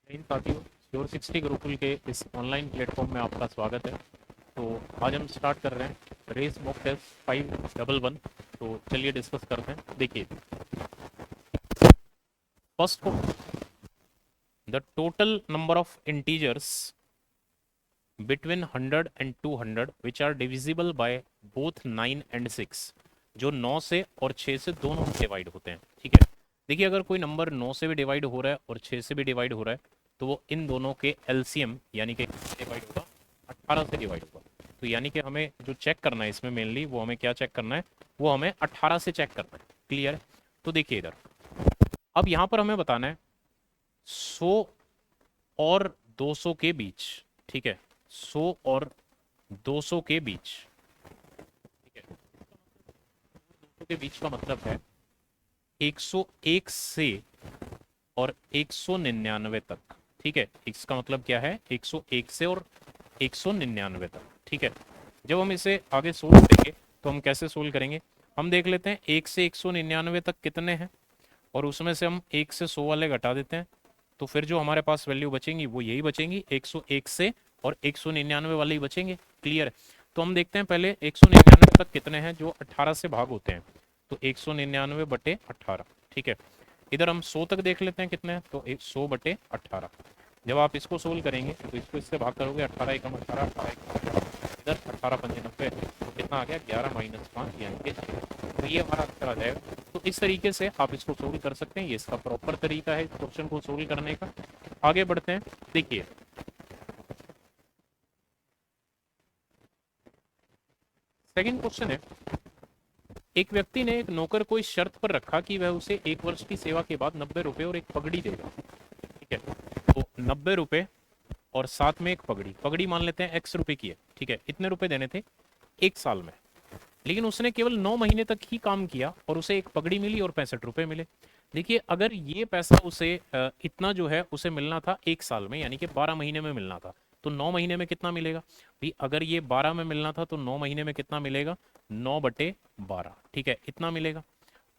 इन साथियों, श्योर 60 गुरुकुल के इस ऑनलाइन प्लेटफॉर्म में आपका स्वागत है। तो आज हम स्टार्ट कर रहे हैं रेस मॉक टेस्ट 511। तो चलिए डिस्कस करते हैं। देखिए, first the total number of integers between 100 and 200 which are divisible by both 9 and 6, जो 9 से और 6 से दोनों डिवाइड होते हैं। ठीक है, देखिए अगर कोई नंबर 9 से भी डिवाइड हो रहा है और 6 से भी डिवाइड हो रहा है तो वो इन दोनों के एलसीएम यानी कि डिवाइड होगा 18 से डिवाइड होगा। तो यानी कि हमें जो चेक करना है इसमें मेनली वो हमें क्या चेक करना है, वो हमें 18 से चेक करना है। क्लियर है? तो देखिए इधर, अब यहाँ पर हमें बताना है 100 और 200 के बीच। ठीक है, 100 और 200 के बीच। ठीक है, 200 के बीच का मतलब है 101 से और 199 तक। ठीक है, इसका मतलब क्या है, 101 से और 199 तक। ठीक है, जब हम इसे आगे सोल्व करेंगे तो हम कैसे सोल्व करेंगे, हम देख लेते हैं 1 से 199 तक कितने हैं और उसमें से हम 1 से 100 वाले घटा देते हैं। तो फिर जो हमारे पास वैल्यू बचेंगी वो यही बचेंगी, 101 से और 199 वाले ही बचेंगे। क्लियर है? तो हम देखते हैं पहले 199 तक कितने हैं जो 18 से भाग होते हैं। तो 199 बटे 18। ठीक है, इधर हम 100 तक देख लेते हैं कितने हैं, तो 100 बटे 18। जब आप इसको सोल्व करेंगे तो इसको इससे भाग करोगे, 18 एकम 18, 18 एकम 18, इधर 18 पंजे 90, तो कितना आ गया 11 माइनस 5 यानी कि 6। तो ये हमारा आंसर आ जाएगा। तो इस तरीके से आप इसको सोल्व कर सकते हैं, ये इसका प्रॉपर तरीका है क्वेश्चन को सोल्व करने का। आगे बढ़ते हैं। देखिए, सेकंड क्वेश्चन है, एक व्यक्ति ने एक नौकर को इस शर्त पर रखा कि वह उसे 1 वर्ष की सेवा के बाद 90 रुपए और एक पगड़ी देगा। ठीक है, तो 90 रुपए और साथ में एक पगड़ी, पगड़ी मान लेते हैं एक्स रुपए की है। ठीक है, इतने रुपए देने थे 1 साल में, लेकिन उसने केवल 9 महीने तक ही काम किया और उसे एक पगड़ी मिली और 65 रुपए मिले। देखिए, अगर ये पैसा उसे इतना जो है उसे मिलना था 1 साल में, यानी कि 12 महीने में मिलना था, तो 9 महीने में कितना मिलेगा भाई? अगर ये 12 में मिलना था तो 9 महीने में कितना मिलेगा? 9/12। ठीक है, इतना मिलेगा।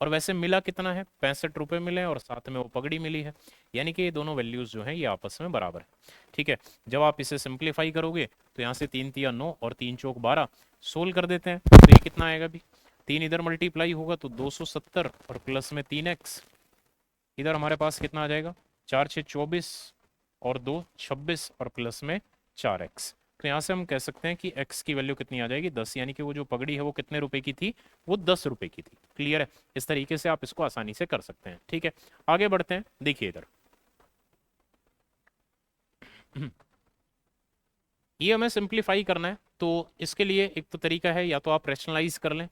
और वैसे मिला कितना है? 65 रुपए मिले और साथ में वो पगड़ी मिली है, यानी कि ये दोनों वैल्यूज जो हैं ये आपस में बराबर है। ठीक है, जब आप इसे सिंप्लीफाई करोगे तो यहाँ से 3 तिया 9 और 3 चौक 12, सोल्व कर देते हैं तो ये कितना आएगा भी? 3 इधर मल्टीप्लाई होगा तो 270 और प्लस में 3x, इधर हमारे पास कितना आ जाएगा? 4 6 24 और 2 26 और प्लस में 4x। तो यहाँ से हम कह सकते हैं कि x की वैल्यू कितनी आ जाएगी? 10, यानी कि वो जो पगड़ी है वो कितने रुपए की थी? वो 10 रुपए की थी। क्लियर है? इस तरीके से आप इसको आसानी से कर सकते हैं। ठीक है, आगे बढ़ते हैं। देखिए इधर, ये हमें सिंप्लीफाई करना है, तो इसके लिए एक तो तरीका है, या तो आप रैशनलाइज कर लें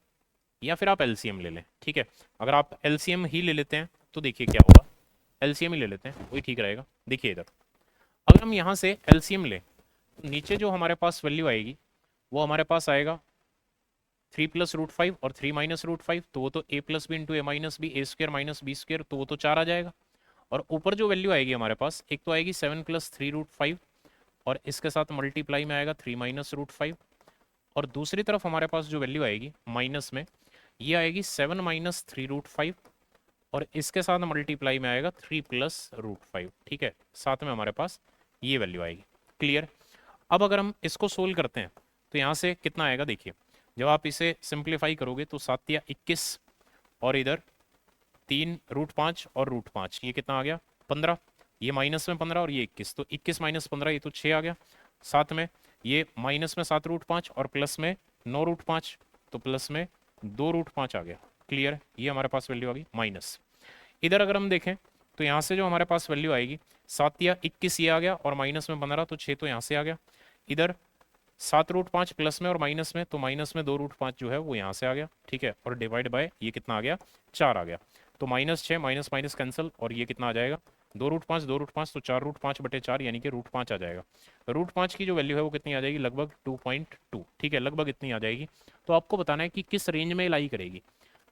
या फिर आप एलसीएम ले लें। ठीक है, अगर आप एलसीएम ही ले लेते हैं तो देखिए क्या होगा, एलसीएम ही ले लेते हैं, वही ठीक रहेगा। देखिए इधर, अगर हम यहाँ से एलसीएम लें तो नीचे जो हमारे पास वैल्यू आएगी वो हमारे पास आएगा 3 + √5 और 3 - √5, तो वो तो a plus b into a minus b, A² - B², तो वो तो 4 आ जाएगा। और ऊपर जो वैल्यू आएगी हमारे पास, एक तो आएगी 7 + 3 √5 और इसके साथ मल्टीप्लाई में आएगा 3 - √5, और दूसरी तरफ हमारे पास जो वैल्यू आएगी माइनस में, ये आएगी 7 - 3 √5 और इसके साथ मल्टीप्लाई में आएगा 3 + √5। ठीक है, साथ में हमारे पास ये वैल्यू आएगी। क्लियर? अब अगर हम इसको सोल्व करते हैं तो यहाँ से कितना आएगा? देखिए, जब आप इसे सिंप्लीफाई करोगे तो 7 × 21 और इधर 3 √5 और √5, ये कितना आ गया? 15। ये माइनस में 15 और ये 21, तो 21 - 15 ये तो 6 आ गया। साथ में ये माइनस में 7 √5 और प्लस में 9 √5, तो प्लस में 2 √5 आ गया। क्लियर? ये हमारे पास वैल्यू आ गई माइनस। इधर अगर हम देखें तो यहाँ से जो हमारे पास वैल्यू आएगी, 7 × 21 ये आ गया और माइनस में 15, तो 6 तो यहाँ से आ गया। इधर 7 √5 प्लस में और माइनस में, तो माइनस में 2 √5 जो है वो यहाँ से आ गया। ठीक है, और डिवाइड बाय ये कितना आ गया? 4 आ गया। तो -6 माइनस माइनस कैंसिल और ये कितना आ जाएगा? 2 √5 तो 4 √5/4, यानी कि √5 आ जाएगा। √5 की जो वैल्यू है वो कितनी आ जाएगी? लगभग 2.2। ठीक है, लगभग इतनी आ जाएगी। तो आपको बताना है कि किस रेंज में लाई करेगी,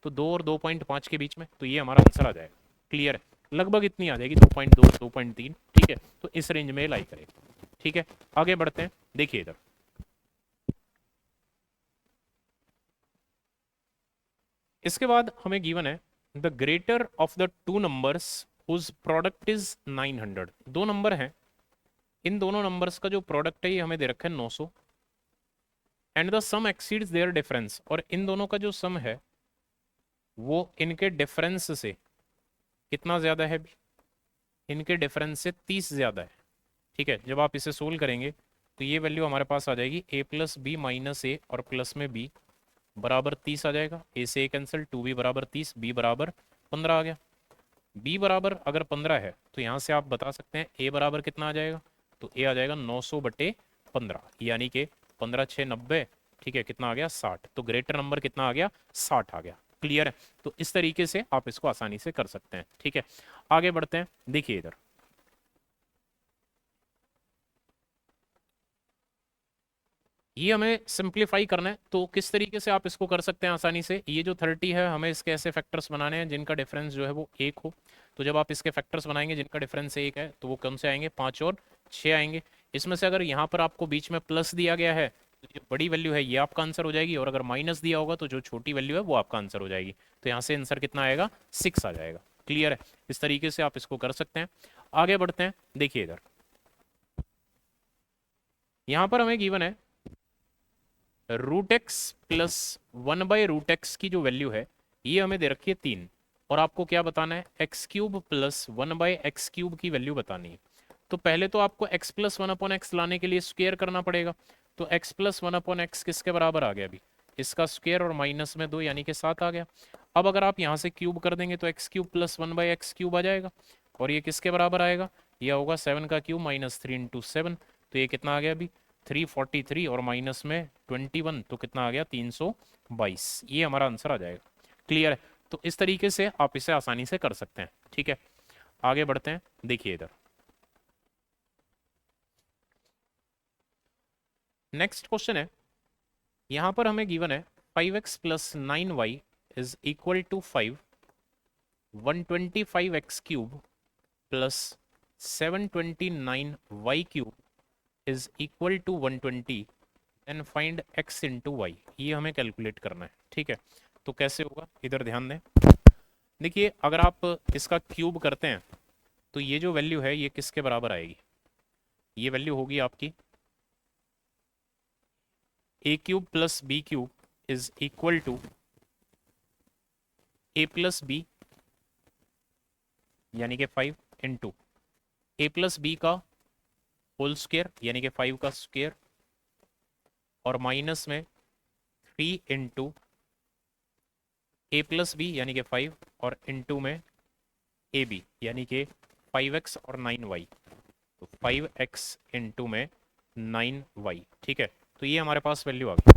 तो 2 और 2.5 के बीच में, तो ये हमारा आंसर आ जाएगा। क्लियर है? लगभग इतनी आ जाएगी, 2.2 2.3। ठीक है, तो इस रेंज में लाई करेगी। ठीक है, आगे बढ़ते हैं। देखिए इधर, इसके बाद हमें गिवन है the greater of the two numbers whose product is 900। दो नंबर हैं, इन दोनों नंबर्स का जो प्रोडक्ट है ये हमें दे रखा है 900, and the sum exceeds their difference, और इन दोनों का जो सम है वो इनके डिफरेंस से कितना ज्यादा है, इनके डिफरेंस से 30 ज्यादा है। ठीक है, जब आप इसे सोल्व करेंगे तो ये वैल्यू हमारे पास आ जाएगी a प्लस बी माइनस ए और प्लस में b बराबर 30 आ जाएगा। a से a कैंसिल, 2b बराबर 30, b बराबर 15 आ गया। b बराबर अगर 15 है तो यहाँ से आप बता सकते हैं a बराबर कितना आ जाएगा, तो a आ जाएगा 900 बटे 15, यानी कि 15 6 90, ठीक है, कितना आ गया 60। तो ग्रेटर नंबर कितना आ गया, 60 आ गया। क्लियर है? तो इस तरीके से आप इसको आसानी से कर सकते हैं। ठीक है, आगे बढ़ते हैं। देखिए इधर ये हमें सिंप्लीफाई करना है, तो किस तरीके से आप इसको कर सकते हैं आसानी से। ये जो 30 है हमें इसके ऐसे फैक्टर्स बनाने हैं जिनका डिफरेंस जो है वो 1 हो। तो जब आप इसके फैक्टर्स बनाएंगे जिनका डिफरेंस 1 है तो वो कौन से आएंगे, 5 और 6 आएंगे। इसमें से अगर यहाँ पर आपको बीच में प्लस दिया गया है तो जो बड़ी वैल्यू है ये आपका आंसर हो जाएगी, और अगर माइनस दिया होगा तो जो छोटी वैल्यू है वो आपका आंसर हो जाएगी। तो यहाँ से आंसर कितना आएगा, 6 आ जाएगा। क्लियर है? इस तरीके से आप इसको कर सकते हैं। आगे बढ़ते हैं। देखिए इधर यहाँ पर हमें गिवन है रूट एक्स प्लस 1/√x की जो वैल्यू है ये हमें दे रखी है 3, और आपको क्या बताना है, x cube plus 1/x cube की वैल्यू बतानी है। तो पहले तो आपको x प्लस 1/x लाने के लिए स्क्वेयर करना पड़ेगा। तो x प्लस 1/x किसके बराबर आ गया अभी, इसका स्क्वेयर और माइनस में 2 यानी कि 7 आ गया। अब अगर आप यहाँ से क्यूब कर देंगे तो x cube plus 1/x cube आ जाएगा, और ये किसके बराबर आएगा, यह होगा 7 का क्यूब माइनस 3 इंटू 7। तो ये कितना आ गया अभी, 343 और माइनस में 21, तो कितना आ गया 322। ये हमारा आंसर आ जाएगा। क्लियर है? तो इस तरीके से आप इसे आसानी से कर सकते हैं। ठीक है, आगे बढ़ते हैं। देखिए इधर नेक्स्ट क्वेश्चन है, यहां पर हमें गिवन है 5x plus 9y is equal to 5, 125x cube plus 729y cube is equal to 120 and find x into y. ये हमें कैलकुलेट करना है। ठीक है, तो कैसे होगा, इधर ध्यान दें। देखिए अगर आप इसका क्यूब करते हैं तो ये जो वैल्यू है ये किसके बराबर आएगी, ये वैल्यू होगी आपकी a cube plus b cube is equal to a plus b यानी कि 5 इंटू ए प्लस बी का होल स्क्वायर यानी कि 5 का स्क्वायर, और माइनस में 3 इंटू ए प्लस बी यानी कि 5, और इंटू में ए बी यानी कि 5x और 9y, तो 5x इंटू में 9y। ठीक है, तो ये हमारे पास वैल्यू आ गई।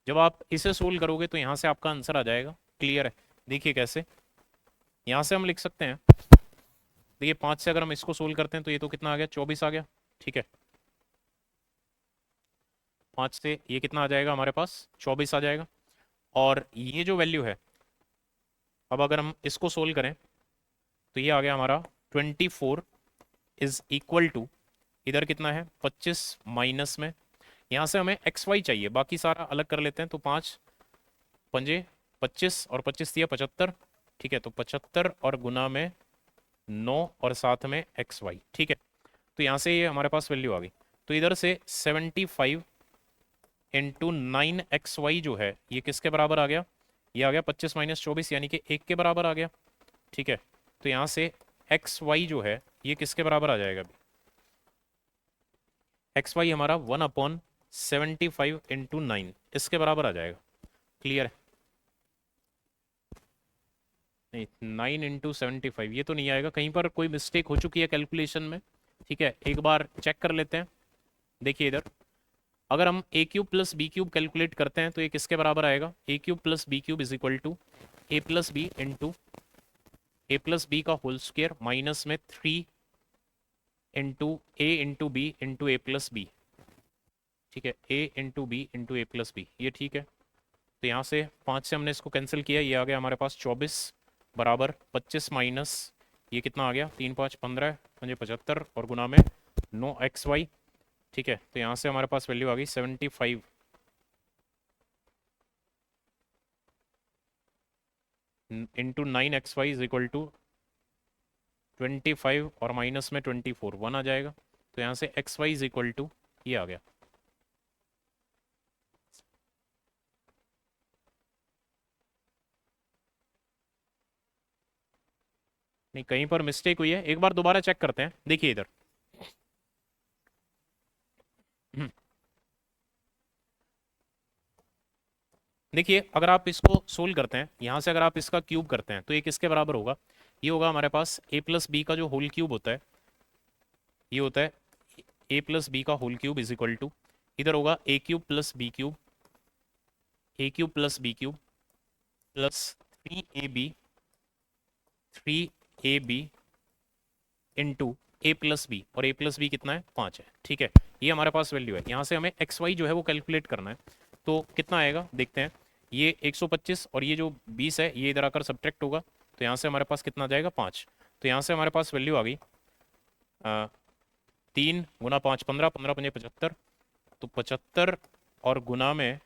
जब आप इसे सोल्व करोगे तो यहाँ से आपका आंसर आ जाएगा। क्लियर है? देखिए कैसे, यहाँ से हम लिख सकते हैं, देखिए 5 से अगर हम इसको सोल्व करते हैं तो ये तो कितना आ गया, 24 आ गया। ठीक है, 5 से ये कितना आ जाएगा हमारे पास, 24 आ जाएगा। और ये जो वैल्यू है, अब अगर हम इसको सोल्व करें तो ये आ गया हमारा 24 इज इक्वल टू, इधर कितना है 25 माइनस में, यहाँ से हमें एक्स वाई चाहिए, बाकी सारा अलग कर लेते हैं। तो 5 पंजे 25 और 25 दिया 75। ठीक है, तो 75 और गुना में 9 और साथ में एक्स वाई। ठीक है, तो यहाँ से ये हमारे पास वैल्यू आ गई। तो इधर से 75 इंटू 9xy जो है ये किसके बराबर आ गया, ये आ गया 25 माइनस 24 यानी कि 1 के बराबर आ गया। ठीक है, तो यहाँ से एक्स वाई जो है ये किसके बराबर आ जाएगा, अभी एक्स वाई हमारा 1/75 इंटू 9 इसके बराबर आ जाएगा। क्लियर है? नहीं, 9 इंटू 75 ये तो नहीं आएगा, कहीं पर कोई मिस्टेक हो चुकी है कैलकुलेशन में। ठीक है, एक बार चेक कर लेते हैं। देखिए इधर अगर हम a cube plus b cube calculate करते हैं तो ये किसके बराबर आएगा, a cube plus b cube is equal to a plus b into a plus b का होल स्क्वायर माइनस में 3 into b into a plus b. ठीक है, a into b into a plus b, ये ठीक है। तो यहाँ से 5 से हमने इसको कैंसिल किया, ये आ गया हमारे पास 24 बराबर 25 माइनस ये कितना आ गया, 3 5 15 5 75 और गुना में 9xy। ठीक है, तो यहाँ से हमारे पास वैल्यू आ गई 75 into 9xy is equal to 25 और माइनस में 24, 1 आ जाएगा। तो यहाँ से x y is equal to ये आ गया। नहीं, कहीं पर मिस्टेक हुई है, एक बार दोबारा चेक करते हैं। देखिए इधर देखिए, अगर आप इसको सोल्व करते हैं यहाँ से, अगर आप इसका क्यूब करते हैं तो ये किसके बराबर होगा? ये होगा हमारे पास ए प्लस बी का जो होल क्यूब होता है, ये होता है ए प्लस बी का whole cube is equal to, इधर होगा a cube plus b cube, a cube plus b cube plus 3ab into a plus b, और ए प्लस बी कितना है? 5 है। ठीक है, ये हमारे पास वैल्यू है। यहाँ से हमें एक्स वाई जो है वो कैलकुलेट करना है, तो कितना आएगा देखते हैं। ये 125 और ये जो 20 है ये इधर आकर सब्ट्रैक्ट होगा, तो यहाँ से हमारे पास कितना आ जाएगा? 5। तो यहाँ से हमारे पास वैल्यू आ गई 3 गुना 5 15, 15 पंजे 75, तो 75 और गुना में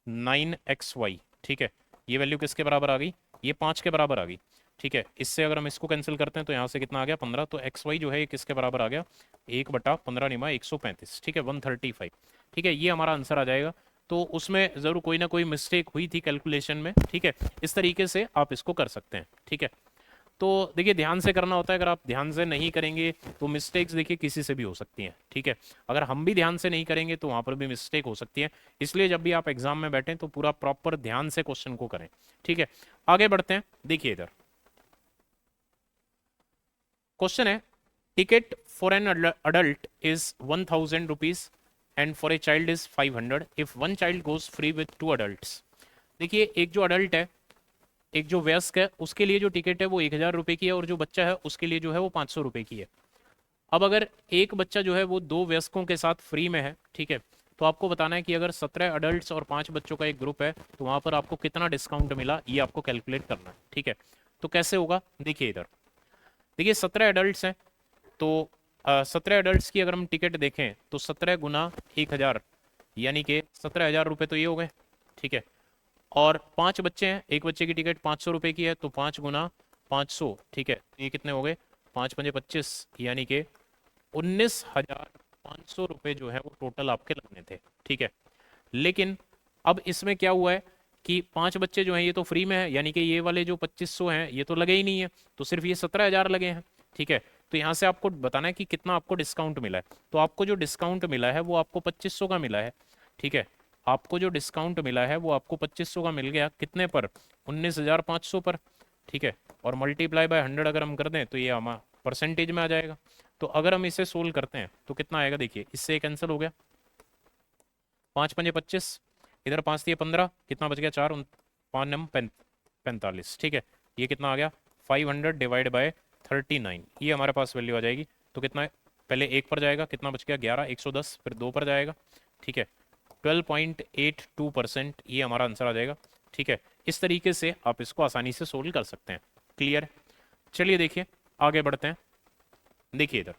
9xy। ठीक है, ये वैल्यू किसके बराबर आ गई? ये 5 के बराबर आ गई। ठीक है, इससे अगर हम इसको कैंसिल करते हैं तो यहाँ से कितना आ गया? 15। तो एक्स वाई जो है ये किसके बराबर आ गया? 1/15 निमा 135। ठीक है, 135। ठीक है, ये हमारा आंसर आ जाएगा। तो उसमें ज़रूर कोई ना कोई मिस्टेक हुई थी कैलकुलेशन में। ठीक है, इस तरीके से आप इसको कर सकते हैं। ठीक है, तो देखिए ध्यान से करना होता है, अगर आप ध्यान से नहीं करेंगे तो मिस्टेक्स देखिए किसी से भी हो सकती हैं। ठीक है, अगर हम भी ध्यान से नहीं करेंगे तो वहाँ पर भी मिस्टेक हो सकती है। इसलिए जब भी आप एग्जाम में बैठें तो पूरा प्रॉपर ध्यान से क्वेश्चन को करें। ठीक है, आगे बढ़ते हैं। देखिए इधर क्वेश्चन है, ticket for an adult is 1000 rupees and for a child is 500 if one child goes free with 2 adults। देखिए, एक जो अडल्ट है, एक जो वयस्क है, उसके लिए जो टिकट है वो 1000 रुपये की है, और जो बच्चा है उसके लिए जो है वो 500 रुपये की है। अब अगर एक बच्चा जो है वो 2 वयस्कों के साथ फ्री में है, ठीक है, तो आपको बताना है कि अगर 17 अडल्ट्स और 5 बच्चों का एक ग्रुप है तो वहां पर आपको कितना डिस्काउंट मिला, ये आपको कैलकुलेट करना है। ठीक है, तो कैसे होगा? देखिए इधर, देखिए 17 अडल्ट्स हैं, तो 17 अडल्ट्स की अगर हम टिकट देखें तो 17 गुना 1000 यानी कि 17,000 रुपये तो ये हो गए। ठीक है, और 5 बच्चे हैं, एक बच्चे की टिकट 500 रुपये की है, तो 5 गुना 500। ठीक है, तो ये कितने हो गए? 5×5 = 25, यानी कि 19,500 रुपये जो है वो टोटल आपके लगने थे। ठीक है, लेकिन अब इसमें क्या हुआ है कि 5 बच्चे जो हैं ये तो फ्री में है, यानी कि ये वाले जो 2500 हैं ये तो लगे ही नहीं है, तो सिर्फ ये 17,000 लगे हैं। ठीक है, तो यहाँ से आपको बताना है कि कितना आपको डिस्काउंट मिला है। तो आपको जो डिस्काउंट मिला है वो आपको 2500 का मिला है। ठीक है, आपको जो डिस्काउंट मिला है वो आपको 2500 का मिल गया, कितने पर? 19,500 पर। ठीक है, और मल्टीप्लाई बाय 100 अगर हम कर दें तो ये हमारा परसेंटेज में आ जाएगा। तो अगर हम इसे सोल्व करते हैं तो कितना आएगा? देखिए, इससे कैंसिल हो गया, 5×5 = 25, इधर 5 दिए 15, कितना बच गया? 4, 5×9 = 45। ठीक है, ये कितना आ गया? 500 डिवाइड बाय 39, ये हमारे पास वैल्यू आ जाएगी। तो कितना है? पहले एक पर जाएगा, कितना बच गया? 11, 110, फिर 2 पर जाएगा। ठीक है, 12.82%, ये हमारा आंसर आ जाएगा। ठीक है, इस तरीके से आप इसको आसानी से सोल्व कर सकते हैं। क्लियर? चलिए देखिए आगे बढ़ते हैं। देखिए इधर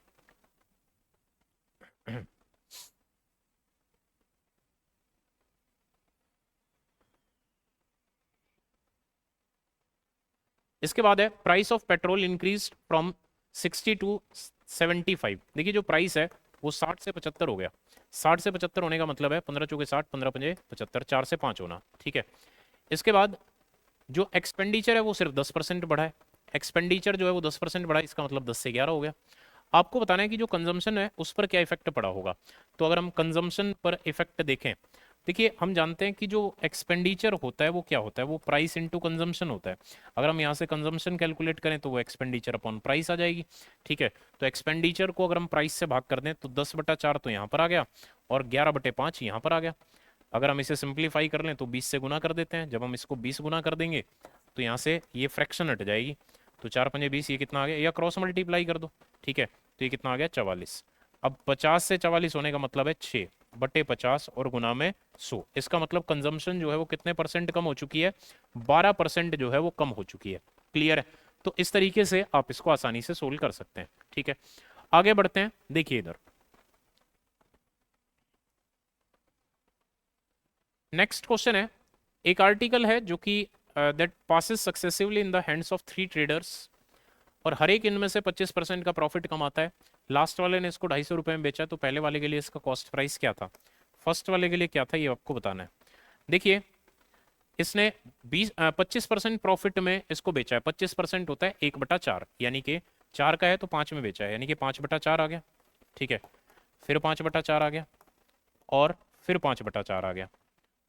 इसके बाद है, price of petrol increase from 60 to 75। देखिए, जो प्राइस है वो 60 से 75 हो गया। 60 से 75 होने का मतलब है 15 चौके 60, 15 पंजे 75, 4 से 5 होना। ठीक है, इसके बाद जो एक्सपेंडिचर है वो सिर्फ 10% बढ़ा है। एक्सपेंडिचर जो है वो 10% बढ़ा है, इसका मतलब 10 से 11 हो गया। आपको बताना है कि जो कंजम्पशन है उस पर क्या इफेक्ट पड़ा होगा। तो अगर हम कंजम्पशन पर इफेक्ट देखें, देखिए हम जानते हैं कि जो एक्सपेंडिचर होता है वो क्या होता है? वो प्राइस इनटू कंजम्पशन होता है। अगर हम यहाँ से कंजम्पशन कैलकुलेट करें तो वो एक्सपेंडिचर अपॉन प्राइस आ जाएगी। ठीक है, तो एक्सपेंडिचर को अगर हम प्राइस से भाग कर दें तो 10/4 तो यहाँ पर आ गया, और 11/5 यहाँ पर आ गया। अगर हम इसे सिंप्लीफाई कर लें तो 20 से गुना कर देते हैं। जब हम इसको 20 गुना कर देंगे तो यहाँ से ये फ्रैक्शन हट जाएगी, तो 4×5 = 20, ये कितना आ गया? या क्रॉस मल्टीप्लाई कर दो। ठीक है, तो ये कितना आ गया? 44। अब 50 से 44 होने का मतलब है 6/50 और गुना में 100। इसका मतलब कंजम्पशन जो है वो कितने परसेंट कम हो चुकी है? 12% जो है वो कम हो चुकी है। क्लियर है? तो इस तरीके से आप इसको आसानी से सोल्व कर सकते हैं। ठीक है, आगे बढ़ते हैं। देखिए इधर नेक्स्ट क्वेश्चन है, एक आर्टिकल है जो कि that passes successively in the hands of 3 traders और हर एक इनमें से 25% का प्रॉफिट कमाता है। लास्ट वाले ने इसको 250 रुपये में बेचा, तो पहले वाले के लिए इसका कॉस्ट प्राइस क्या था, फर्स्ट वाले के लिए क्या था, ये आपको बताना है। देखिए इसने 25% प्रॉफिट में इसको बेचा है। 25% होता है 1/4, यानी कि 4 का है तो 5 में बेचा है, यानी कि 5/4 आ गया। ठीक है, फिर 5/4 आ गया, और फिर 5/4 आ गया,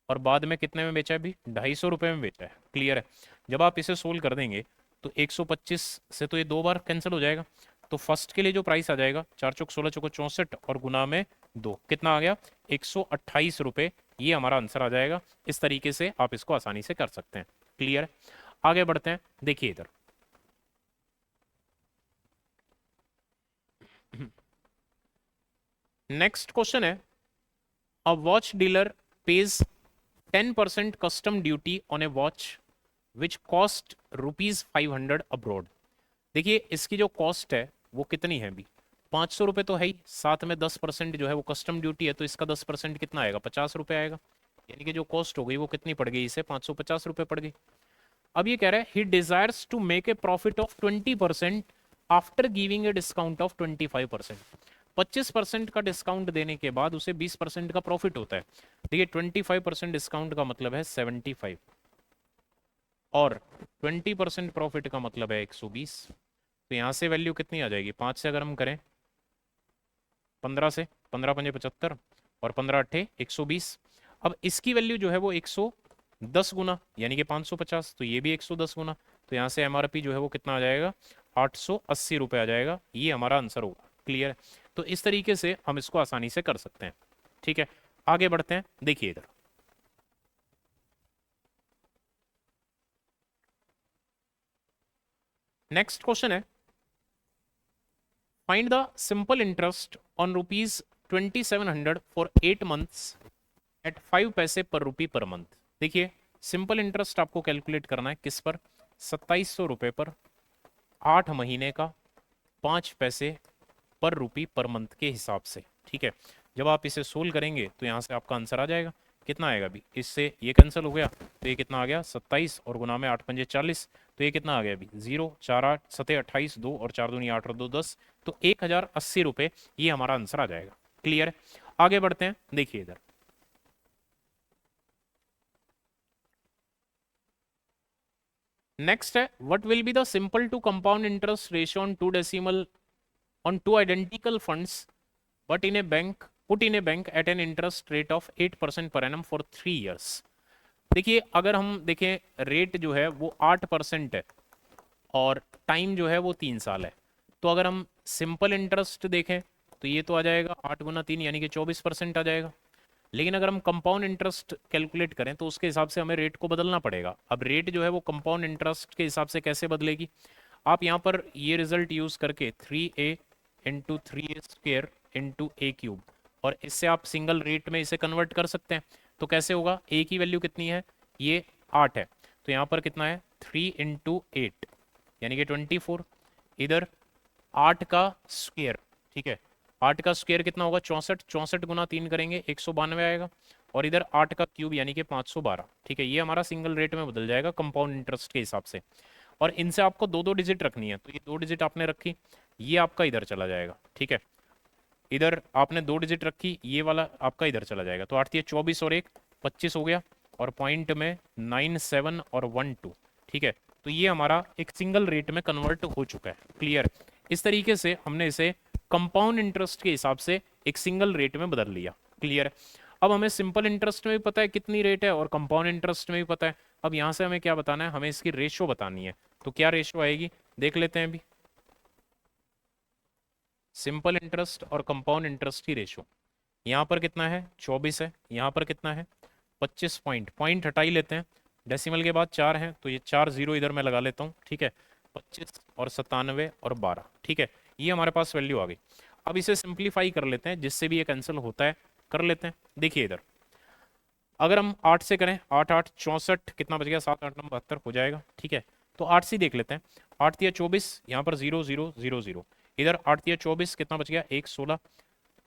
और बाद में कितने में बेचा है अभी, 250 रुपये में बेचा है। क्लियर है। जब आप इसे सोल्व कर देंगे तो 125 से तो ये 2 बार कैंसिल हो जाएगा। तो फर्स्ट के लिए जो प्राइस आ जाएगा, 4×4=16 और गुना में 2 कितना आ गया, 128 रुपये। ये हमारा आंसर आ जाएगा। इस तरीके से आप इसको आसानी से कर सकते हैं। क्लियर है। आगे बढ़ते हैं, देखिए इधर नेक्स्ट क्वेश्चन है, a watch dealer pays 10% custom duty on a watch which cost ₹500 abroad। देखिए इसकी जो कॉस्ट है वो कितनी है अभी, 500 रुपये तो है ही, साथ में 10% जो है वो कस्टम ड्यूटी है, तो इसका 10% कितना आएगा, 50 रुपये आएगा। यानी कि जो कॉस्ट हो गई वो कितनी पड़ गई, इसे 550 रुपये पड़ गई। अब ये कह रहा है he desires to make a profit of 20% after giving a discount of 25%। 25% का डिस्काउंट देने के बाद उसे 20% का प्रॉफिट होता है। देखिए 25% डिस्काउंट का मतलब है 75, और 20% प्रॉफिट का मतलब है 120। तो यहाँ से वैल्यू कितनी आ जाएगी, 5 से अगर हम करें 15 से, 15×5 = 75 और 15×8 = 120। अब इसकी वैल्यू जो है वो 110 गुना, यानी कि 550, तो ये भी 110 गुना। तो यहाँ से एमआरपी जो है वो कितना आ जाएगा, 880 रुपये आ जाएगा। ये हमारा आंसर होगा। क्लियर है। तो इस तरीके से हम इसको आसानी से कर सकते हैं। ठीक है, आगे बढ़ते हैं, देखिए इधर नेक्स्ट क्वेश्चन है, find the simple interest on ₹2700 for 8 months at 5 पैसे पर रुपी पर मंथ। देखिए सिंपल इंटरेस्ट आपको कैलकुलेट करना है किस पर, 2700 रुपये पर, 8 महीने का, 5 पैसे पर रुपी पर मंथ के हिसाब से। ठीक है, जब आप इसे सोल्व करेंगे तो यहाँ से आपका आंसर आ जाएगा। कितना आएगा अभी, इससे ये कैंसिल हो गया, तो ये कितना आ गया 27, और गुना में 8×5 = 40, तो ये कितना आ गया अभी 0, 4 8 7 28, 2 और 4 दूनी 8 और 2 10, तो 1080 रुपये ये हमारा आंसर आ जाएगा। क्लियर है। आगे बढ़ते हैं, देखिए इधर नेक्स्ट है, what will be the simple to compound interest ratio on 2 decimal on 2 identical funds but in a bank put in a bank at an interest rate of 8% per annum for 3 years। देखिए अगर हम देखें rate जो है वो 8% है और time जो है वो 3 साल है, तो अगर हम सिंपल इंटरेस्ट देखें तो ये तो आ जाएगा 8×3 यानी कि 24% आ जाएगा। लेकिन अगर हम कंपाउंड इंटरेस्ट कैलकुलेट करें तो उसके हिसाब से हमें रेट को बदलना पड़ेगा। अब रेट जो है वो कंपाउंड इंटरेस्ट के हिसाब से कैसे बदलेगी, आप यहाँ पर ये रिजल्ट यूज करके 3a × 3a² × a³ और इससे आप सिंगल रेट में इसे कन्वर्ट कर सकते हैं। तो कैसे होगा, a की वैल्यू कितनी है, ये 8 है, तो यहाँ पर कितना है 3 × 8 यानी कि 24, इधर 8 का स्क्वायर। ठीक है, 8 का स्क्वायर कितना होगा 64, 64×3 करेंगे 192 आएगा, और इधर 8 का क्यूब यानी कि 512। ठीक है, ये हमारा सिंगल रेट में बदल जाएगा कंपाउंड इंटरेस्ट के हिसाब से। और इनसे आपको 2 2 डिजिट रखनी है, तो ये 2 डिजिट आपने रखी, ये आपका इधर चला जाएगा। ठीक है, इधर आपने 2 डिजिट रखी, ये वाला आपका इधर चला जाएगा, तो 8 24 और 1 25 हो गया, और पॉइंट में 9 7 और 1 2। ठीक है, तो ये हमारा एक सिंगल रेट में कन्वर्ट हो चुका है। क्लियर। इस तरीके से हमने इसे कंपाउंड इंटरेस्ट के हिसाब से एक सिंगल रेट में बदल लिया। क्लियर। अब हमें सिंपल इंटरेस्ट में भी पता है कितनी रेट है और कंपाउंड इंटरेस्ट में भी पता है। अब यहाँ से हमें क्या बताना है, हमें इसकी रेशो बतानी है। तो क्या रेशो आएगी देख लेते हैं अभी, सिंपल इंटरेस्ट और कंपाउंड इंटरेस्ट की रेशो। यहाँ पर कितना है 24 है, यहाँ पर कितना है 25, पॉइंट हटा ही लेते हैं, डेसिमल के बाद 4 हैं तो ये 4 0 इधर मैं लगा लेता हूँ। ठीक है, 25 और 97 और 12। ठीक है, ये हमारे पास वैल्यू आ गई। अब इसे सिंप्लीफाई कर लेते हैं, जिससे भी ये कैंसिल होता है कर लेते हैं। देखिए इधर अगर हम 8 से करें, 8 8 64, कितना बच गया 7 8 9 72 हो जाएगा। ठीक है, तो 8 से देख लेते हैं, 8 तिया 24, यहाँ पर 0 0 0 0, इधर 8 तिया 24, कितना बच गया 1 16,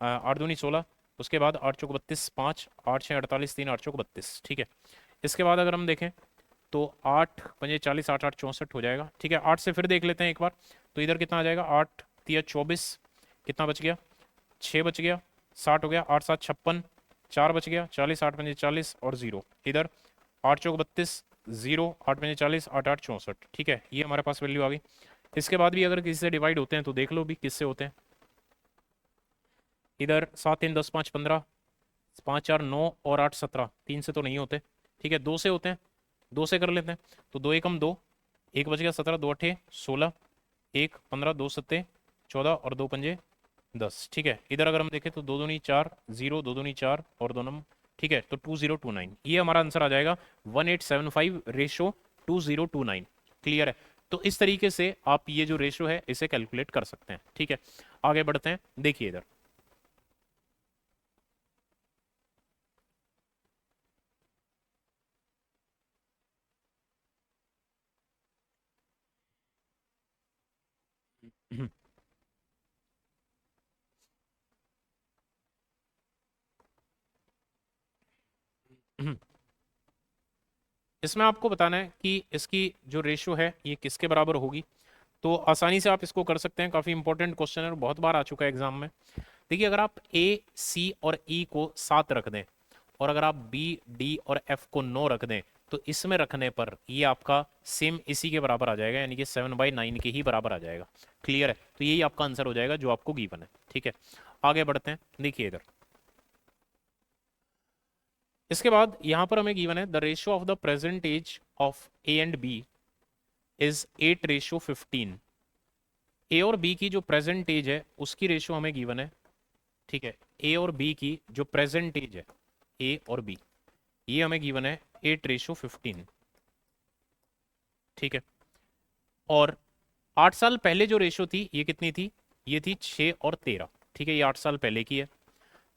8 दूनी 16, उसके बाद 8 चौक 32 5, 8 6 48 3 8 चौक 32। ठीक है, इसके बाद अगर हम देखें तो 8×5 = 40, 8×8 = 64 हो जाएगा। ठीक है, 8 से फिर देख लेते हैं एक बार। तो इधर कितना आ जाएगा, 8×3 = 24, कितना बच गया, 6 बच गया, 60 हो गया, 8×7 = 56, 4 बच गया, 40, 8×5 = 40 और 0 इधर, 8×4 = 32, 0, 8×5 = 40, 8×8 = 64। ठीक है, ये हमारे पास वैल्यू आ गई। इसके बाद भी अगर किसी से डिवाइड होते हैं तो देख लो भी किससे होते हैं। इधर 7, 3, 10, 5, 15, 5, 4, 9 और 8, 17, 3 से तो नहीं होते। ठीक है, 2 से होते हैं, 2 से कर लेते हैं। तो 2 एकम 2, 1 बच गया, 17, 2 8 16, 1 15, 2 7 14 और 2 पंजे 10। ठीक है, इधर अगर हम देखें तो 2 दूनी 4, 0, 2 दूनी 4 और 2 नम। ठीक है, तो 2029 ये हमारा आंसर आ जाएगा, 1875:2029। क्लियर है? तो इस तरीके से आप ये जो रेशो है इसे कैलकुलेट कर सकते हैं। ठीक है, आगे बढ़ते हैं, देखिए इधर। इसमें आपको बताना है कि इसकी जो रेशो है ये किसके बराबर होगी। तो आसानी से आप इसको कर सकते हैं, काफ़ी इंपॉर्टेंट क्वेश्चन है और बहुत बार आ चुका है एग्जाम में। देखिए, अगर आप ए, सी और ई को 7 रख दें और अगर आप बी, डी और एफ को 9 रख दें, तो इसमें रखने पर ये आपका सेम इसी के बराबर आ जाएगा, यानी कि 7/9 के ही बराबर आ जाएगा। क्लियर है? तो यही आपका आंसर हो जाएगा जो आपको गिवन है। ठीक है, आगे बढ़ते हैं, देखिए इधर। इसके बाद यहां पर हमें गिवन है the ratio of the present age of A and B is 8:15। A और बी की जो प्रेजेंट एज है उसकी रेशियो हमें गिवन है। ठीक है, ए और बी की जो प्रेजेंट एज है, ए और बी, ये हमें गिवन है 8:15। ठीक है, और 8 साल पहले जो रेशियो थी ये कितनी थी, ये थी 6 और 13। ठीक है, ये 8 साल पहले की है।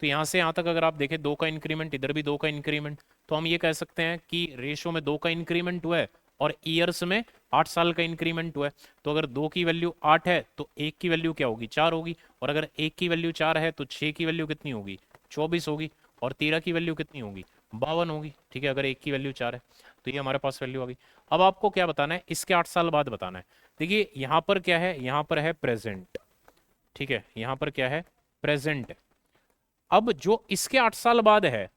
तो यहाँ से यहाँ तक अगर आप देखें 2 का इंक्रीमेंट, इधर भी 2 का इंक्रीमेंट, तो हम ये कह सकते हैं कि रेशियो में 2 का इंक्रीमेंट हुआ है और ईयर्स में 8 साल का इंक्रीमेंट हुआ है। तो अगर 2 की वैल्यू 8 है तो 1 की वैल्यू क्या होगी, 4 होगी। और अगर 1 की वैल्यू 4 है तो 6 की वैल्यू कितनी होगी, 24 होगी। और 13 की वैल्यू कितनी होगी, 52 होगी। ठीक है, अगर 1 की वैल्यू 4 है तो ये हमारे पास वैल्यू आ गई। अब आपको क्या बताना है, इसके 8 साल बाद बताना है। देखिए यहाँ पर क्या है, यहाँ पर है प्रेजेंट। ठीक है, यहाँ पर क्या है, प्रेजेंट। अब जो इसके 8 साल बाद है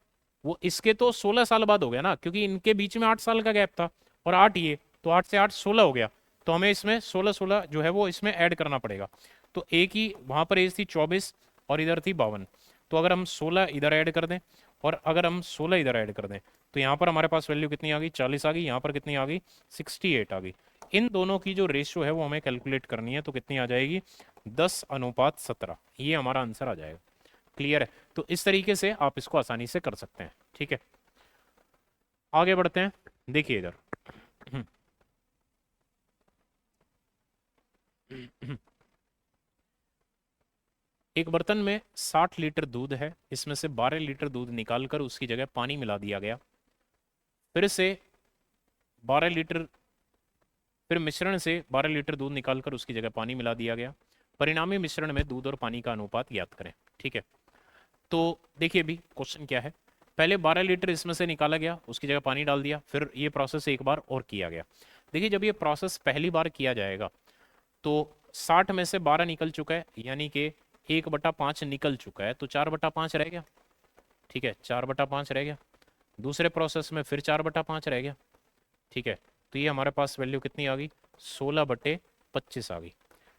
वो इसके तो 16 साल बाद हो गया ना, क्योंकि इनके बीच में 8 साल का गैप था और 8 ये, तो 8 से 8 16 हो गया। तो हमें इसमें 16 16 जो है वो इसमें ऐड करना पड़ेगा। तो एक ही वहां पर एज थी 24 और इधर थी 52। तो अगर हम 16 इधर ऐड कर दें और अगर हम 16 इधर ऐड कर दें तो यहाँ पर हमारे पास वैल्यू कितनी आ गई, 40 आ गई। यहाँ पर कितनी आ गई, 68 आ गई। इन दोनों की जो रेशियो है वो हमें कैलकुलेट करनी है, तो कितनी आ जाएगी, 10:17। ये हमारा आंसर आ जाएगा। क्लियर है? तो इस तरीके से आप इसको आसानी से कर सकते हैं। ठीक है, आगे बढ़ते हैं, देखिए इधर। एक बर्तन में 60 लीटर दूध है, इसमें से 12 लीटर दूध निकालकर उसकी जगह पानी मिला दिया गया। फिर से 12 लीटर, फिर मिश्रण से 12 लीटर दूध निकालकर उसकी जगह पानी मिला दिया गया। परिणामी मिश्रण में दूध और पानी का अनुपात ज्ञात करें। ठीक है, तो देखिए भी क्वेश्चन क्या है। पहले 12 लीटर इसमें से निकाला गया, उसकी जगह पानी डाल दिया, फिर ये प्रोसेस एक बार और किया गया। देखिए, जब ये प्रोसेस पहली बार किया जाएगा तो 60 में से 12 निकल चुका है, यानी कि 1/5 निकल चुका है, तो 4/5 रह गया। ठीक है, 4/5 रह गया। दूसरे प्रोसेस में फिर 4/5 रह गया। ठीक है, तो ये हमारे पास वैल्यू कितनी आ गई, 16/25 आ गई।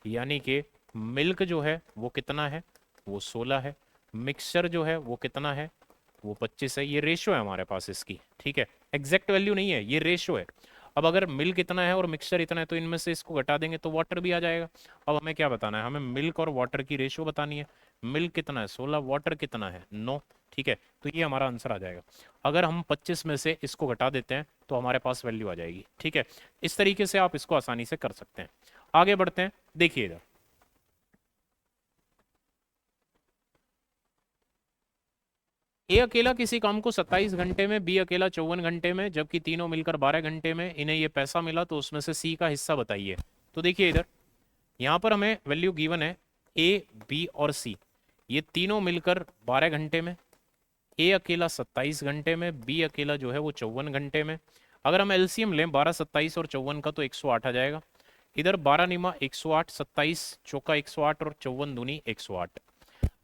यानी कि मिल्क जो है वो कितना है, वो 16 है। मिक्सचर जो है वो कितना है, वो 25 है। ये रेशो है हमारे पास इसकी। ठीक है, एग्जैक्ट वैल्यू नहीं है, ये रेशो है। अब अगर मिल्क इतना है और मिक्सचर इतना है तो इनमें से इसको घटा देंगे तो वाटर भी आ जाएगा। अब हमें क्या बताना है, हमें मिल्क और वाटर की रेशो बतानी है। मिल्क कितना है, 16, वाटर कितना है, 9। ठीक है, तो ये हमारा आंसर आ जाएगा। अगर हम 25 में से इसको घटा देते हैं तो हमारे पास वैल्यू आ जाएगी। ठीक है, इस तरीके से आप इसको आसानी से कर सकते हैं। आगे बढ़ते हैं, देखिए इधर। ए अकेला किसी काम को 27 घंटे में, बी अकेला 54 घंटे में, जबकि तीनों मिलकर 12 घंटे में इन्हें ये पैसा मिला, तो उसमें से सी का हिस्सा बताइए। तो देखिए इधर, यहाँ पर हमें वैल्यू गिवन है ए, बी और सी, ये तीनों मिलकर 12 घंटे में, ए अकेला 27 घंटे में, बी अकेला जो है वो 54 घंटे में। अगर हम एलसीएम लें 12, 27 और 54 का तो 108 आ जाएगा। इधर 12 निमा 108, 27 चौका 108 और 54 दूनी 108।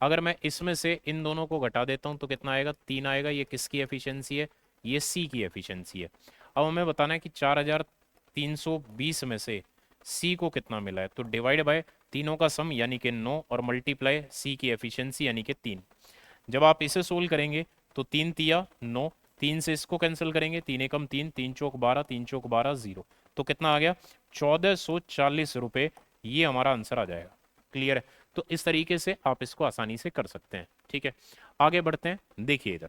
अगर मैं इसमें से इन दोनों को घटा देता हूं तो कितना आएगा, 3 आएगा। ये किसकी एफिशिएंसी है, ये सी की एफिशिएंसी है। अब हमें बताना है कि 4320 में से सी को कितना मिला है, तो डिवाइड बाय तीनों का सम यानी कि 9 और मल्टीप्लाई सी की एफिशिएंसी यानी कि 3। जब आप इसे सोल्व करेंगे तो 3 तिया 9, 3 से इसको कैंसिल करेंगे, 3 एकम 3, 3 चौक 12, 3 चौक 12 0, तो कितना आ गया 1440 रुपये। ये हमारा आंसर आ जाएगा। क्लियर है। तो इस तरीके से आप इसको आसानी से कर सकते हैं। ठीक है, आगे बढ़ते हैं। देखिए इधर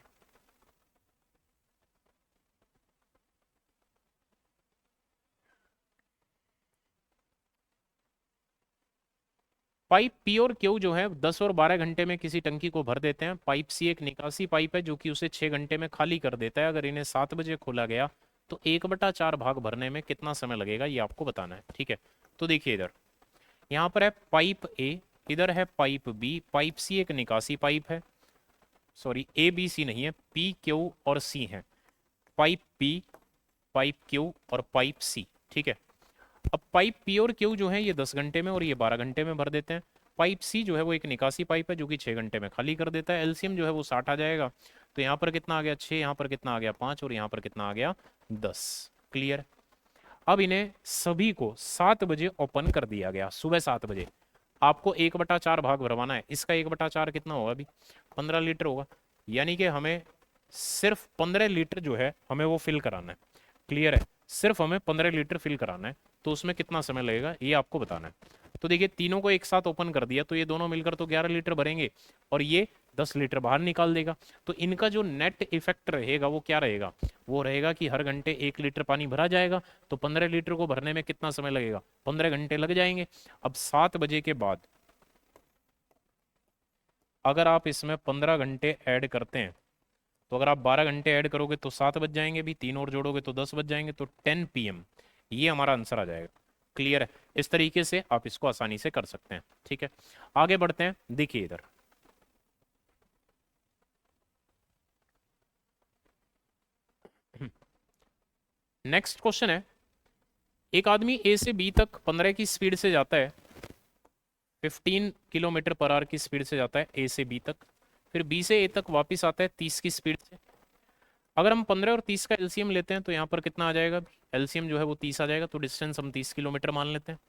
पाइप पी और क्यू जो है 10 और 12 घंटे में किसी टंकी को भर देते हैं। पाइप सी एक निकासी पाइप है जो कि उसे 6 घंटे में खाली कर देता है। अगर इन्हें 7 बजे खोला गया तो 1/4 भाग भरने में कितना समय लगेगा, ये आपको बताना है। ठीक है, तो देखिए इधर यहाँ पर है पाइप ए, इधर है पाइप बी। पाइप सी एक निकासी पाइप है, सॉरी ए बी सी नहीं है, पी क्यू और सी है। पाइप पी, पाइप क्यू और पाइप सी। ठीक है, अब पाइप पी और क्यू जो है ये 10 घंटे में और ये 12 घंटे में भर देते हैं। पाइप सी जो है वो एक निकासी पाइप है जो कि 6 घंटे में खाली कर देता है। एलसीएम जो है वो 60 आ जाएगा। तो यहाँ पर कितना आ गया 6, यहाँ पर कितना आ गया 5 और यहाँ पर कितना आ गया 10। क्लियर। अब इन्हें सभी को 7 बजे ओपन कर दिया गया, सुबह 7 बजे। आपको 1/4 भाग भरवाना है। इसका 1/4 कितना होगा, अभी 15 लीटर होगा। यानी कि हमें सिर्फ 15 लीटर जो है हमें वो फिल कराना है। क्लियर है, सिर्फ हमें 15 लीटर फिल कराना है। तो उसमें कितना समय लगेगा ये आपको बताना है। तो देखिए तीनों को एक साथ ओपन कर दिया तो ये दोनों मिलकर तो 11 लीटर भरेंगे और ये 10 लीटर बाहर निकाल देगा। तो इनका जो नेट इफेक्ट रहेगा वो क्या रहेगा, वो रहेगा कि हर घंटे 1 लीटर पानी भरा जाएगा। तो 15 लीटर को भरने में कितना समय लगेगा, 15 घंटे लग जाएंगे। अब 7 बजे के बाद अगर आप इसमें 15 घंटे ऐड करते हैं तो अगर आप 12 घंटे ऐड करोगे तो 7 बज जाएंगे, भी 3 और जोड़ोगे तो 10 बज जाएंगे, तो 10 PM ये हमारा आंसर आ जाएगा। क्लियर है, इस तरीके से आप इसको आसानी से कर सकते हैं। ठीक है, आगे बढ़ते हैं। देखिए इधर नेक्स्ट क्वेश्चन है, एक आदमी ए से बी तक 15 की स्पीड से जाता है, 15 किलोमीटर पर आवर की स्पीड से जाता है ए से बी तक, फिर बी से ए तक वापस आता है 30 की स्पीड से। अगर हम 15 और 30 का एलसीएम लेते हैं तो यहाँ पर कितना आ जाएगा, एलसीएम जो है वो 30 आ जाएगा। तो डिस्टेंस हम 30 किलोमीटर मान लेते हैं।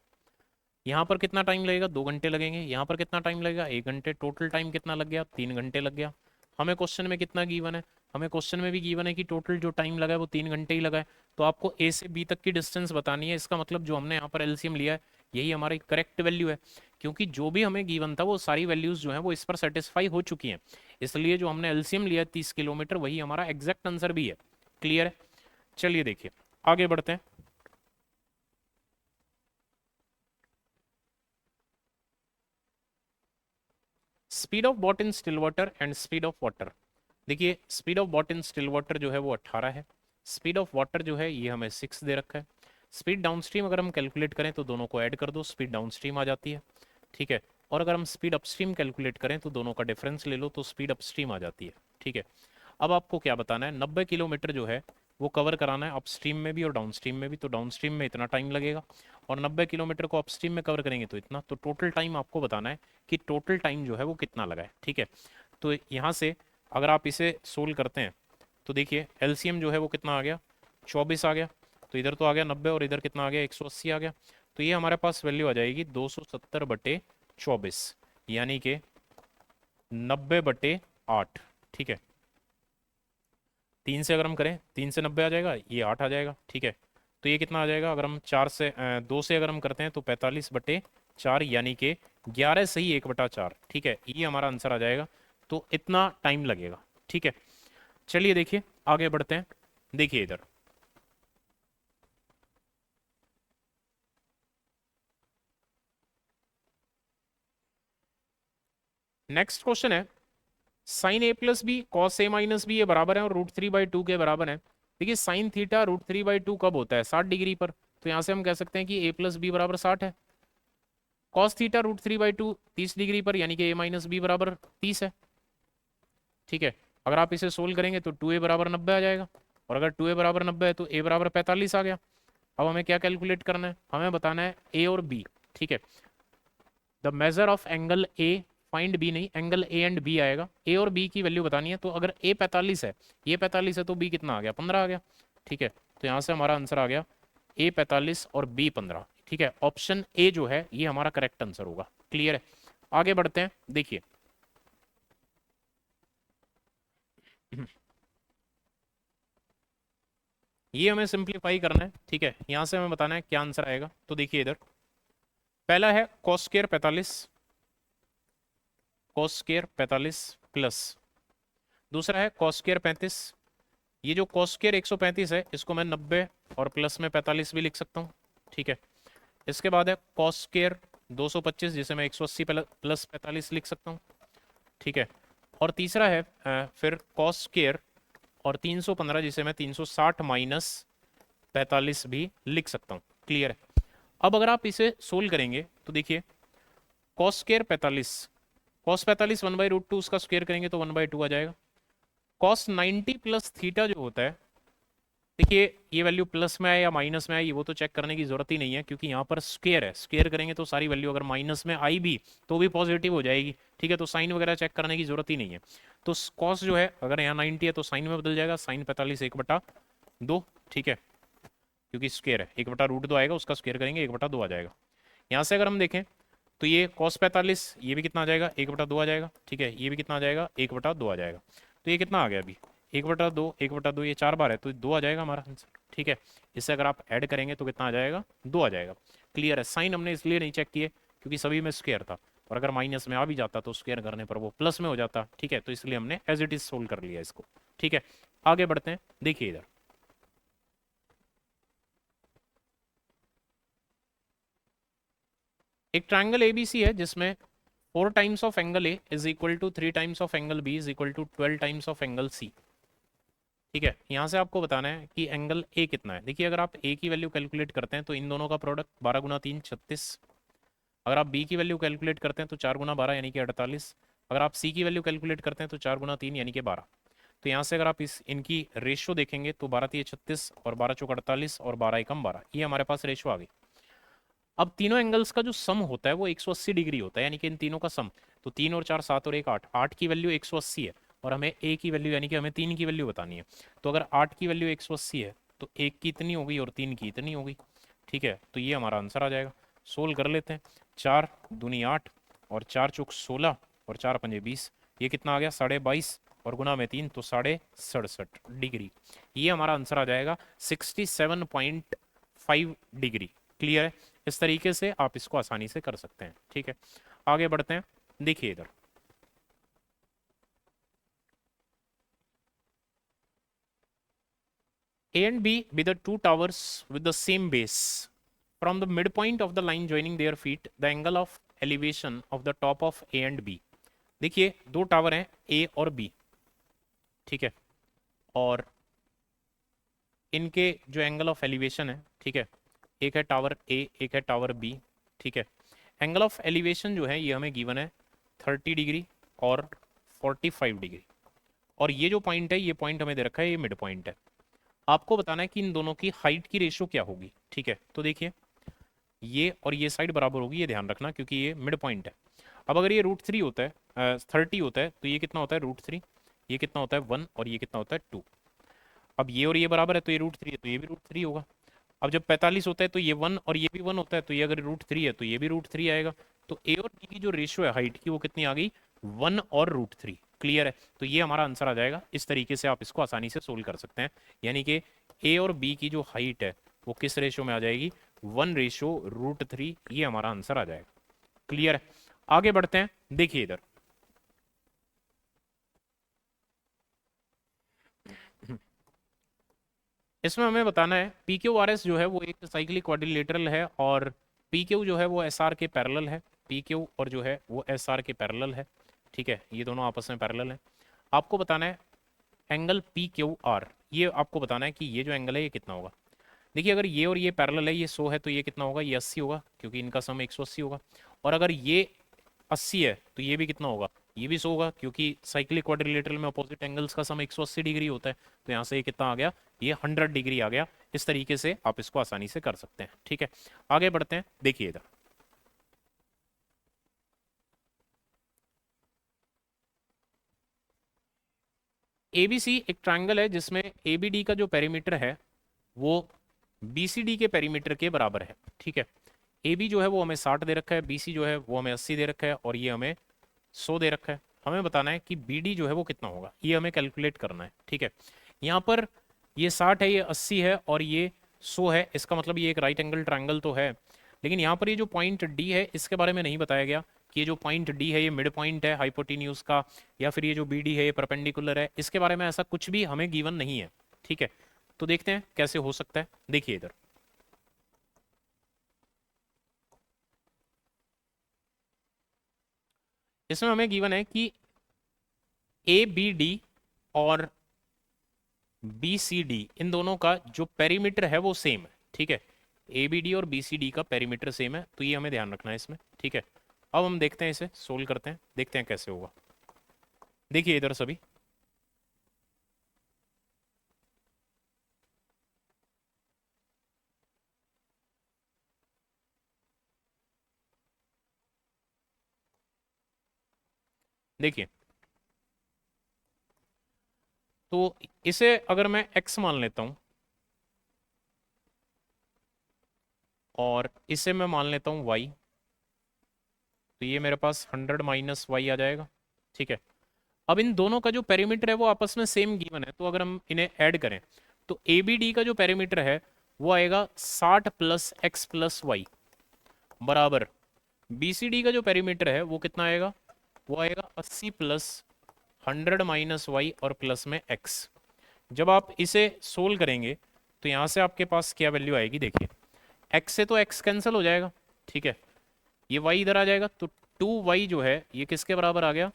यहाँ पर कितना टाइम लगेगा, 2 घंटे लगेंगे। यहाँ पर कितना टाइम लगेगा, 1 घंटे। टोटल टाइम कितना लग गया, 3 घंटे लग गया। हमें क्वेश्चन में कितना गिवन है, हमें क्वेश्चन में भी गिवन है कि टोटल जो टाइम लगा है वो 3 घंटे ही लगा है। तो आपको ए से बी तक की डिस्टेंस बतानी है। इसका मतलब जो हमने यहाँ पर एलसीएम लिया है यही हमारी करेक्ट वैल्यू है, क्योंकि जो भी हमें गिवन था वो सारी वैल्यूज जो है वो इस पर सेटिस्फाई हो चुकी हैं। इसलिए जो हमने एलसीएम लिया है 30 किलोमीटर वही हमारा एग्जैक्ट आंसर भी है। क्लियर है, चलिए देखिए आगे बढ़ते हैं। Speed of boat in still water and speed of water. देखिए speed of boat in still water जो है वो 18 है। स्पीड ऑफ वाटर जो है ये हमें 6 दे रखा है। स्पीड डाउनस्ट्रीम अगर हम कैलकुलेट करें तो दोनों को ऐड कर दो, स्पीड डाउनस्ट्रीम आ जाती है। ठीक है, और अगर हम स्पीड अपस्ट्रीम कैलकुलेट करें तो दोनों का डिफरेंस ले लो तो स्पीड अपस्ट्रीम आ जाती है। ठीक है, अब आपको क्या बताना है, 90 किलोमीटर जो है वो कवर कराना है अपस्ट्रीम में भी और डाउनस्ट्रीम में भी। तो डाउनस्ट्रीम में इतना टाइम लगेगा और 90 किलोमीटर को अपस्ट्रीम में कवर करेंगे तो इतना। तो टोटल टाइम आपको बताना है कि टोटल टाइम जो है वो कितना लगा है। ठीक है, तो यहाँ से अगर आप इसे सोल्व करते हैं तो देखिए एलसीएम जो है वो कितना आ गया, 24 आ गया। तो इधर तो आ गया 90 और इधर कितना आ गया 180 आ गया। तो ये हमारे पास वैल्यू आ जाएगी 270/24, यानी कि 90/8। ठीक है, 3 से अगर हम करें 3 से 90 आ जाएगा, ये 8 आ जाएगा। ठीक है, तो ये कितना आ जाएगा, अगर हम 2 से अगर हम करते हैं तो 45/4 यानी कि 11 सही 1/4। ठीक है, ये हमारा आंसर आ जाएगा। तो इतना टाइम लगेगा। ठीक है, चलिए देखिए आगे बढ़ते हैं। देखिए इधर नेक्स्ट क्वेश्चन है, sign A plus B cos A minus B ये बराबर है और √3/2 के बराबर है। देखिए साइन थीटा √3/2 कब होता है, 60 डिग्री पर। तो यहाँ से हम कह सकते हैं कि ए प्लस बी बराबर 60 है। कॉस थीटा √3/2 30 डिग्री पर, यानी कि ए माइनस बी बराबर 30 है। ठीक है, अगर आप इसे सोल्व करेंगे तो 2a बराबर 90 आ जाएगा और अगर 2a बराबर 90 है तो a बराबर 45 आ गया। अब हमें क्या कैलकुलेट करना है, हमें बताना है a और b। ठीक है, the measure of angle A, find B नहीं, एंगल ए एंड बी आएगा, ए और बी की वैल्यू बतानी है। तो अगर ए 45 है, ये 45 है, तो बी कितना आ गया, 15 आ गया। ठीक है, तो यहाँ से हमारा आंसर आ गया ए 45 और बी 15। ठीक है, ऑप्शन ए जो है ये हमारा करेक्ट आंसर होगा। क्लियर है, आगे बढ़ते हैं। देखिए ये हमें सिंप्लीफाई करना है। ठीक है, यहाँ से हमें बताना है क्या आंसर आएगा। तो देखिए इधर पहला है cos square 45, cos square 45 plus दूसरा है कॉस स्क्वायर 35। ये जो कॉस स्क्वायर 135 है इसको मैं 90 और प्लस में 45 भी लिख सकता हूँ। ठीक है, इसके बाद है कॉस स्क्वायर 225 जिसे मैं 180 प्लस 45 लिख सकता हूँ। ठीक है, और तीसरा है फिर कॉस स्क्वायर और 315 जिसे मैं 360 माइनस 45 भी लिख सकता हूँ। क्लियर है, अब अगर आप इसे सोल्व करेंगे तो देखिए कॉस स्क्वायर 45, कॉस 45 1/√2 उसका स्क्वायर करेंगे तो 1/2 आ जाएगा। कॉस 90 प्लस थीटा जो होता है, देखिए ये वैल्यू प्लस में आए या माइनस में आई वो तो चेक करने की जरूरत ही नहीं है, क्योंकि यहाँ पर स्क्वायर है, स्क्वायर करेंगे तो सारी वैल्यू अगर माइनस में आई भी तो भी पॉजिटिव हो जाएगी। ठीक है, तो साइन वगैरह चेक करने की जरूरत ही नहीं है। तो कॉस जो है अगर यहाँ 90 है तो साइन में बदल जाएगा, साइन 45 1/2। ठीक है, क्योंकि स्क्वायर है, 1/√2 आएगा, उसका स्क्वायर करेंगे 1/2 आ जाएगा। यहाँ से अगर हम देखें तो ये कॉस 45 ये भी कितना आ जाएगा, 1/2 आ जाएगा। ठीक है, ये भी कितना आ जाएगा, 1/2 आ जाएगा। तो ये कितना आ गया अभी, 1/2 1/2, ये 4 बार है तो 2 आ जाएगा हमारा आंसर। ठीक है, इससे अगर आप ऐड करेंगे तो कितना आ जाएगा, 2 आ जाएगा। क्लियर है, साइन हमने इसलिए नहीं चेक किए क्योंकि सभी में स्क्वायर था, और अगर माइनस में आ भी जाता तो स्क्वायर करने पर वो प्लस में हो जाता। ठीक है, तो इसलिए हमने एज इट इज सोल्व कर लिया इसको। ठीक है, आगे बढ़ते हैं। देखिए इधर एक ट्राइंगल एबीसी है जिसमें 4 times of angle A is equal to 3 times of angle B is equal to 12 times of angle C. ठीक है, यहाँ से आपको बताना है कि एंगल ए कितना है। देखिए अगर आप ए की वैल्यू कैलकुलेट करते हैं तो इन दोनों का प्रोडक्ट 12 गुना 3 36। अगर आप बी की वैल्यू कैलकुलेट करते हैं तो 4 गुना 12 यानी कि 48। अगर आप सी की वैल्यू कैलकुलेट करते हैं तो 4 गुना 3 यानी कि 12। तो यहाँ से अगर आप इस इनकी रेशो देखेंगे तो 12 3 36 और 12 चौक 48 और 12 एकम 12, ये हमारे पास रेशो आ गई। अब तीनों एंगल्स का जो सम होता है वो 180 डिग्री होता है, यानी कि इन तीनों का सम। तो 3 और 4 7 और 1 8, 8 की वैल्यू 180 है और हमें ए की वैल्यू यानी कि हमें 3 की वैल्यू बतानी है। तो अगर 8 की वैल्यू 180 है तो 1 की इतनी होगी और 3 की इतनी होगी। ठीक है, तो ये हमारा आंसर आ जाएगा। सोल्व कर लेते हैं। 4 दूनी 8 और 4 चौक 16 और 4 पंजे 20, ये कितना आ गया, 22.5 और गुना में 3 तो 67.5 डिग्री। ये हमारा आंसर आ जाएगा 67.5 डिग्री। क्लियर है, इस तरीके से आप इसको आसानी से कर सकते हैं। ठीक है, आगे बढ़ते हैं। देखिए इधर A and B be the two towers with the same base. From the midpoint of the line joining their feet, the angle of elevation of the top of A and B. देखिए दो tower हैं A और B। ठीक है, और इनके जो angle of elevation है, ठीक है, एक है टावर A एक है टावर B। ठीक है, एंगल ऑफ एलिवेशन जो है ये हमें गिवन है 30 डिग्री और 45 डिग्री, और ये जो पॉइंट है ये पॉइंट हमें दे रखा है, ये मिड पॉइंट है। आपको बताना है कि इन दोनों की हाइट की रेशो क्या होगी। ठीक है, तो देखिए ये और ये साइड बराबर होगी, ये ध्यान रखना क्योंकि ये मिड पॉइंट है। अब अगर ये √3 होता है 30 होता है तो ये कितना होता है √3, ये कितना होता है 1 और ये कितना होता है 2। अब ये और ये बराबर है तो ये √3 है तो ये भी √3 होगा। अब जब 45 होता है तो ये 1 और ये भी 1 होता है तो ये अगर √3 है तो ये भी √3 आएगा। तो ए और बी की जो रेशियो है हाइट की वो कितनी आ गई, 1 और √3। क्लियर है, तो ये हमारा आंसर आ जाएगा। इस तरीके से आप इसको आसानी से सोल्व कर सकते हैं, यानी कि ए और बी की जो हाइट है वो किस रेशियो में आ जाएगी, 1:√3। ये हमारा आंसर आ जाएगा। क्लियर है, आगे बढ़ते हैं। देखिए इधर इसमें हमें बताना है पी क्यू आर एस जो है वो एक साइक्लिक क्वाड्रिलेटरल है और पी क्यू जो है वो एस आर के पैरेलल है। पी क्यू और जो है वो एस आर के पैरेलल है। ठीक है, ये दोनों आपस में पैरेलल है। आपको बताना है एंगल पी क्यू आर, ये आपको बताना है कि ये जो एंगल है ये कितना होगा। देखिए अगर ये और ये पैरेलल है, ये 100 है तो ये कितना होगा, ये 80 होगा क्योंकि इनका सम 180 होगा। और अगर ये 80 है तो ये भी कितना होगा, ये भी 100 होगा क्योंकि साइक्लिक क्वाड्रिलेटरल में अपोजिट एंगल्स का सम 180 डिग्री होता है। तो यहाँ से ये कितना आ गया, ये 100 डिग्री आ गया। इस तरीके से आप इसको आसानी से कर सकते हैं। ठीक है, आगे बढ़ते हैं, देखिए इधर एबीसी एक ट्रायंगल है जिसमें एबीडी का जो पेरीमीटर है वो बीसीडी के पेरीमीटर के बराबर है। ठीक है, ए बी जो है वो हमें 60 दे रखा है, बी सी जो है वो हमें 80 दे रखा है, और ये हमें 100 दे रखा है। हमें बताना है कि बी डी जो है वो कितना होगा, ये हमें कैलकुलेट करना है। ठीक है, यहाँ पर ये 60 है, ये 80 है और ये 100 है, इसका मतलब ये एक राइट एंगल ट्रायंगल तो है। लेकिन यहाँ पर ये जो पॉइंट डी है इसके बारे में नहीं बताया गया कि ये जो पॉइंट डी है ये मिड पॉइंट है हाइपोटेन्यूज का, या फिर ये जो बी डी है ये परपेंडिकुलर है, इसके बारे में ऐसा कुछ भी हमें गिवन नहीं है। ठीक है, तो देखते हैं कैसे हो सकता है। देखिए इधर इसमें हमें गिवन है कि ए बी डी और बी सी डी इन दोनों का जो पेरीमीटर है वो सेम है। ठीक है, ए बी डी और बी सी डी का पेरीमीटर सेम है, तो ये हमें ध्यान रखना है इसमें। ठीक है, अब हम देखते हैं, इसे सोल्व करते हैं, देखते हैं कैसे होगा। देखिए इधर सभी, देखिए तो इसे अगर मैं x मान लेता हूं और इसे मैं मान लेता हूं y, तो ये मेरे पास 100 माइनस वाई आ जाएगा। ठीक है, अब इन दोनों का जो पेरीमीटर है वो आपस में सेम गिवन है, तो अगर हम इन्हें ऐड करें तो ए बी डी का जो पेरीमीटर है वो आएगा 60 प्लस एक्स प्लस वाई बराबर बी सी डी का जो पेरीमीटर है वो कितना आएगा, वो आएगा 80 प्लस 100 माइनस वाई और प्लस में एक्स। जब आप इसे सोल्व करेंगे तो यहाँ से आपके पास क्या वैल्यू आएगी, देखिए x से तो x कैंसिल हो जाएगा। ठीक है, ये y इधर आ जाएगा, तो 2y जो है ये किसके बराबर आ गया,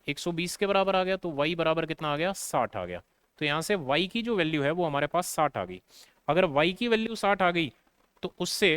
120 के बराबर आ गया, तो y बराबर कितना आ गया, 60 आ गया। तो यहाँ से y की जो वैल्यू है वो हमारे पास 60 आ गई। अगर y की वैल्यू 60 आ गई तो उससे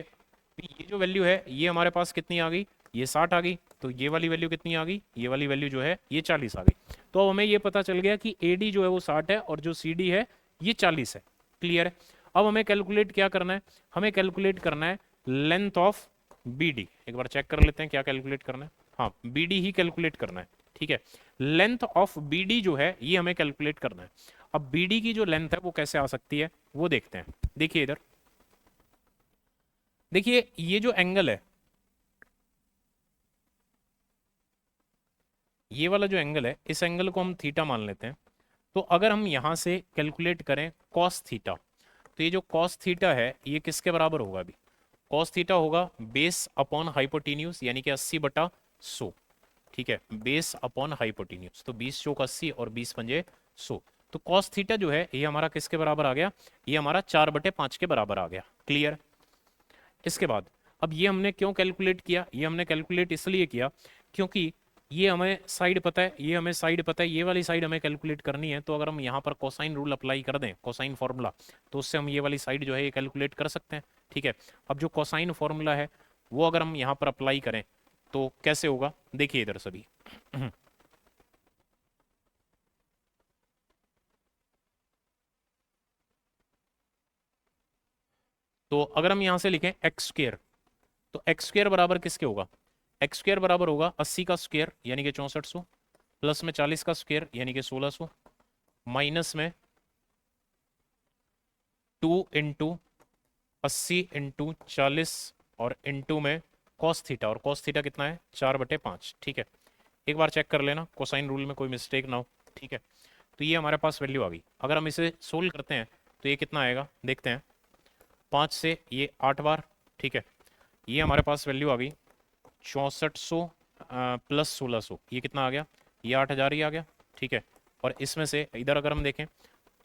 ये जो वैल्यू है ये हमारे पास कितनी आ गई, ये 60 आ गई, तो ये वाली वैल्यू कितनी आ गई, ये वाली वैल्यू जो है ये 40 आ गई। तो अब हमें ये पता चल गया कि AD जो है वो 60 है और जो CD है ये 40 है। क्लियर है, अब हमें कैलकुलेट क्या करना है, हमें कैलकुलेट करना है लेंथ ऑफ BD। एक बार चेक कर लेते हैं क्या कैलकुलेट करना है, हाँ BD ही कैलकुलेट करना है। ठीक है, लेंथ ऑफ BD जो है ये हमें कैलकुलेट करना है। अब BD की जो लेंथ है वो कैसे आ सकती है वो देखते हैं। देखिए इधर, देखिए ये जो एंगल है, ये वाला जो एंगल है इस एंगल को हम थीटा मान लेते हैं। तो अगर हम यहाँ से कैलकुलेट करें कॉस थीटा, तो ये जो कॉस थीटा है ये किसके बराबर होगा, अभी कॉस थीटा होगा बेस अपॉन हाइपोटेन्यूज यानी कि 80/100। ठीक है, बेस अपॉन हाइपोटेन्यूज, तो 20 चौक 80 और 20 पंजे 100। तो कॉस थीटा जो है ये हमारा किसके बराबर आ गया, ये हमारा 4/5 के बराबर आ गया। क्लियर, इसके बाद अब ये हमने क्यों कैलकुलेट किया, ये हमने कैलकुलेट इसलिए किया क्योंकि ये हमें साइड पता है, ये हमें साइड पता है, ये वाली साइड हमें कैलकुलेट करनी है। तो अगर हम यहाँ पर कोसाइन रूल अप्लाई कर दें, कोसाइन फॉर्मूला, तो उससे हम ये वाली साइड जो है ये कैलकुलेट कर सकते हैं। ठीक है, अब जो कोसाइन फॉर्मूला है वो अगर हम यहाँ पर अप्लाई करें तो कैसे होगा, देखिए इधर सभी तो अगर हम यहाँ से लिखें एक्स स्क्र, तो एक्स स्क्र बराबर किसके होगा, एक्स स्क्र बराबर होगा 80 का स्क्र यानी कि 6400, प्लस में 40 का स्क्र यानी कि 1600, माइनस में 2 × 80 × 40 और इंटू में कॉस थीटा, और कॉस थीटा कितना है 4/5। ठीक है, एक बार चेक कर लेना कोसाइन रूल में कोई मिस्टेक ना हो। ठीक है, तो ये हमारे पास वैल्यू आ गई। अगर हम इसे सोल्व करते हैं तो ये कितना आएगा, देखते हैं, 5 से ये 8 बार। ठीक है, ये हमारे पास वैल्यू आ गई 6400 प्लस 1600, ये कितना आ गया, ये 8000 ही आ गया। ठीक है, और इसमें से इधर अगर हम देखें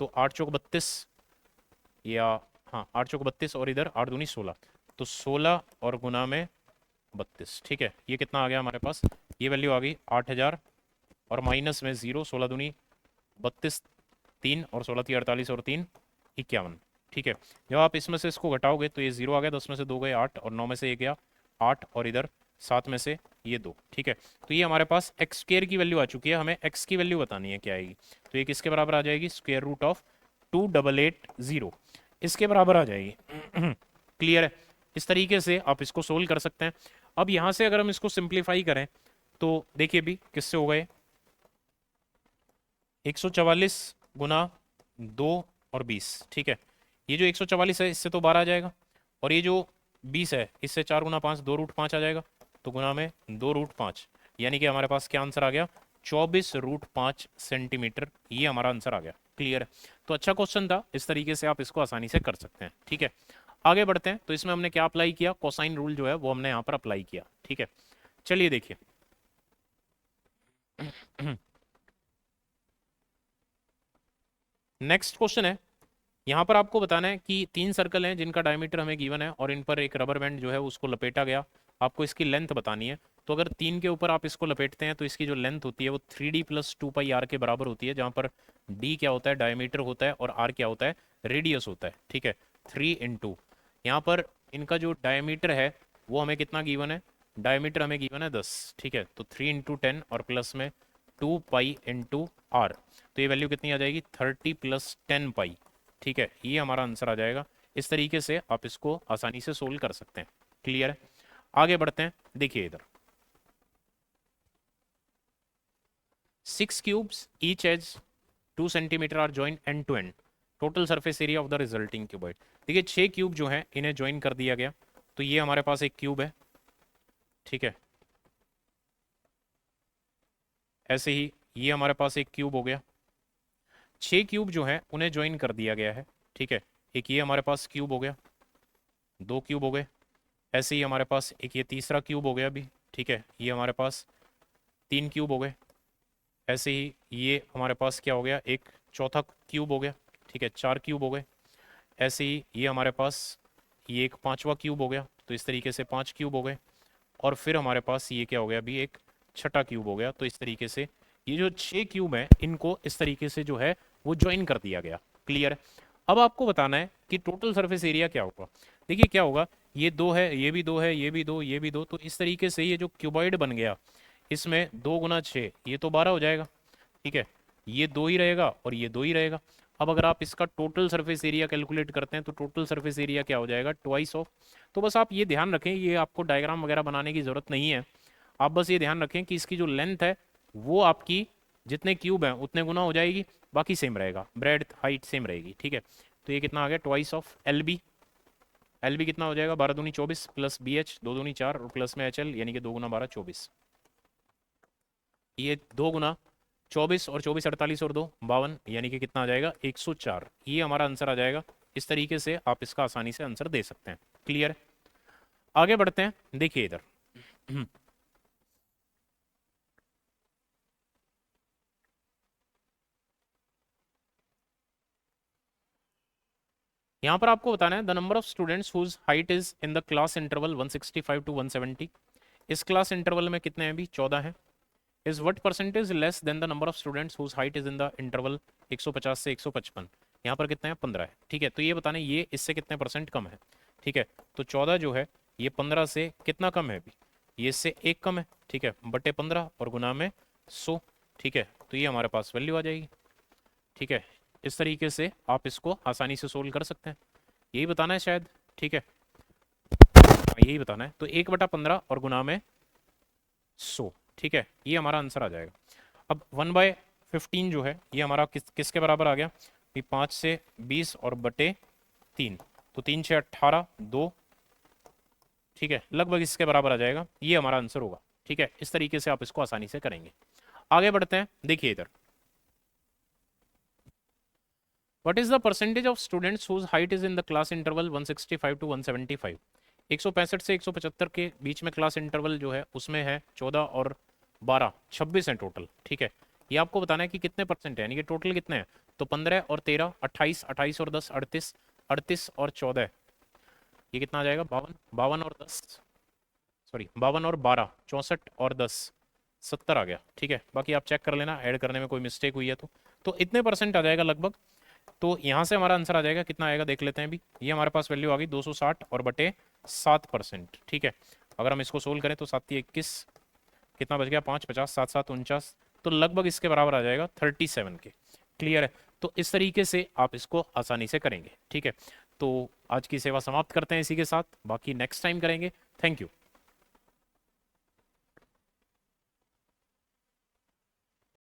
तो 8 चौक 32, या हाँ 8 चौक 32 और इधर 8 दूनी 16, तो 16 और गुना में 32। ठीक है, ये कितना आ गया हमारे पास, ये वैल्यू आ गई 8000 और माइनस में 0, 16 दूनी 32, 3 और 16 थी 48 और 3 51। ठीक है, जब आप इसमें से इसको घटाओगे तो ये 0 आ गया, 10 में से 2 गए 8 और 9 में से 1 गया 8 और इधर 7 में से ये 2। ठीक है, तो ये हमारे पास एक्स स्क्र की वैल्यू आ चुकी है, हमें एक्स की वैल्यू बतानी है क्या आएगी, तो ये किसके बराबर आ जाएगी, स्क्वायर रूट ऑफ 2880 इसके बराबर आ जाएगी। क्लियर है? इस तरीके से आप इसको सोल्व कर सकते हैं। अब यहाँ से अगर हम इसको सिंप्लीफाई करें तो देखिए भी किससे हो गए, 144 गुना 2 और 20, ठीक है। ये जो 144 है इससे तो 12 आ जाएगा, और ये जो 20 है इससे 4 गुना 5, 2√5 आ जाएगा, तो गुना में 2√5, यानी कि हमारे पास क्या आंसर आ गया, 24√5 सेंटीमीटर, ये हमारा आंसर आ गया। क्लियर है? तो अच्छा क्वेश्चन था, इस तरीके से आप इसको आसानी से कर सकते हैं। ठीक है, आगे बढ़ते हैं। तो इसमें हमने क्या अप्लाई किया, कोसाइन रूल जो है वो हमने यहाँ पर अप्लाई किया। ठीक है, चलिए देखिए। नेक्स्ट क्वेश्चन है, यहाँ पर आपको बताना है कि 3 सर्कल हैं जिनका डायमीटर हमें गिवन है और इन पर एक रबर बैंड जो है उसको लपेटा गया। आपको इसकी लेंथ बतानी है। तो अगर 3 के ऊपर आप इसको लपेटते हैं तो इसकी जो लेंथ होती है वो 3D + 2πr के बराबर होती है, जहाँ पर d क्या होता है, डायमीटर होता है, और r क्या होता है, रेडियस होता है। ठीक है, 3 इंटू, यहाँ पर इनका जो डायमीटर है वो हमें कितना गिवन है, डायमीटर हमें गिवन है 10। ठीक है, तो 3 × 10 और प्लस में 2π × r, तो ये वैल्यू कितनी आ जाएगी, 30 + 10π। ठीक है, ये हमारा आंसर आ जाएगा। इस तरीके से आप इसको आसानी से सोल्व कर सकते हैं। क्लियर है? आगे बढ़ते हैं। देखिए इधर 6 cubes each edge 2 centimetre are join end to end, total surface area of the resulting cuboid. देखिए 6 क्यूब जो है इन्हें ज्वाइन कर दिया गया, तो ये हमारे पास एक क्यूब है। ठीक है, ऐसे ही ये हमारे पास एक क्यूब हो गया। 6 क्यूब जो है उन्हें ज्वाइन कर दिया गया है। ठीक है, एक ये हमारे पास क्यूब हो गया, 2 क्यूब हो गए। ऐसे ही हमारे पास एक ये तीसरा क्यूब हो गया अभी। ठीक है, ये हमारे पास 3 क्यूब हो गए। ऐसे ही ये हमारे पास क्या हो गया, एक चौथा क्यूब हो गया। ठीक है, 4 क्यूब हो गए। ऐसे ही ये हमारे पास ये एक पांचवा क्यूब हो गया, तो इस तरीके से 5 क्यूब हो गए। और फिर हमारे पास ये क्या हो गया, अभी एक छठा क्यूब हो गया। तो इस तरीके से ये जो 6 क्यूब हैं इनको इस तरीके से जो है वो ज्वाइन कर दिया गया। क्लियर? अब आपको बताना है कि टोटल सरफेस एरिया क्या होगा। देखिए क्या होगा, ये 2 है, ये भी 2 है, ये भी 2, ये भी 2, तो इस तरीके से ये जो क्यूबॉइड बन गया इसमें 2 × 6 ये तो 12 हो जाएगा। ठीक है, ये 2 ही रहेगा और ये 2 ही रहेगा। अब अगर आप इसका टोटल सरफेस एरिया कैलकुलेट करते हैं तो टोटल सरफेस एरिया क्या हो जाएगा, ट्वाइस ऑफ। तो बस आप ये ध्यान रखें, ये आपको डायग्राम वगैरह बनाने की ज़रूरत नहीं है। आप बस ये ध्यान रखें कि इसकी जो लेंथ है वो आपकी जितने क्यूब हैं उतने गुना हो जाएगी, बाकी सेम रहेगा, ब्रेड हाइट सेम रहेगी। ठीक है, तो ये कितना आ गया, twice of l b. L b कितना हो जाएगा, 12 दूनी 24 प्लस बी एच 2 दूनी 4 और प्लस में एच एल, यानी कि 2 × 12 24। ये 2 × 24 और 24 48 और 2 52, यानी कि कितना आ जाएगा, 104। ये हमारा आंसर आ जाएगा। इस तरीके से आप इसका आसानी से आंसर दे सकते हैं। क्लियर? आगे बढ़ते हैं। देखिए इधर यहाँ पर आपको बताना है the number of students whose height is in the class interval 165 to 170। इस क्लास इंटरवल में कितने हैं, भी 14 हैं। Is what percentage less than the number of students whose height is in the interval 150 से 155। यहाँ पर कितने हैं, 15 है। ठीक है, तो ये बताना ये इससे कितने परसेंट कम है। ठीक है, तो 14 जो है ये 15 से कितना कम है, भी ये इससे 1 कम है। ठीक है, बटे 15 और गुना में 100। ठीक है, तो ये हमारे पास वैल्यू आ जाएगी। ठीक है, इस तरीके से आप इसको आसानी से सोल्व कर सकते हैं। यही बताना है शायद। ठीक है, हाँ, यही बताना है। तो 1/15 और गुना में 100। ठीक है, ये हमारा आंसर आ जाएगा। अब 1/15 जो है ये हमारा किसके बराबर आ गया, 5 से 20 और बटे 3, तो 3 6 18 2। ठीक है, लगभग इसके बराबर आ जाएगा, ये हमारा आंसर होगा। ठीक है, इस तरीके से आप इसको आसानी से करेंगे। आगे बढ़ते हैं। देखिए इधर What is the percentage of students whose height is in the class interval 165 to 175? 165 से 175 के बीच में क्लास इंटरवल जो है उसमें है 14 और 12, 26 हैं टोटल। ठीक है, ये आपको बताना है कि कितने परसेंट है, यानी कि टोटल कितने हैं। तो 15 और 13 28, 28 और 10 38, 38 और 14 ये कितना आ जाएगा, 52, 52 और 10, सॉरी 52 और 12 64 और 10 70 आ गया। ठीक है, बाकी आप चेक कर लेना ऐड करने में कोई मिस्टेक हुई है तो इतने परसेंट आ जाएगा लगभग। तो यहाँ से हमारा आंसर आ जाएगा, कितना आएगा देख लेते हैं भी। ये हमारे पास वैल्यू आ गई 260 और बटे 7%। ठीक है, अगर हम इसको सोल्व करें तो 7 21 कितना बच गया, 5 50 7 7 49, तो लगभग इसके बराबर आ जाएगा 37 के। क्लियर है? तो इस तरीके से आप इसको आसानी से करेंगे। ठीक है, तो आज की सेवा समाप्त करते हैं इसी के साथ, बाकी नेक्स्ट टाइम करेंगे। Thank you.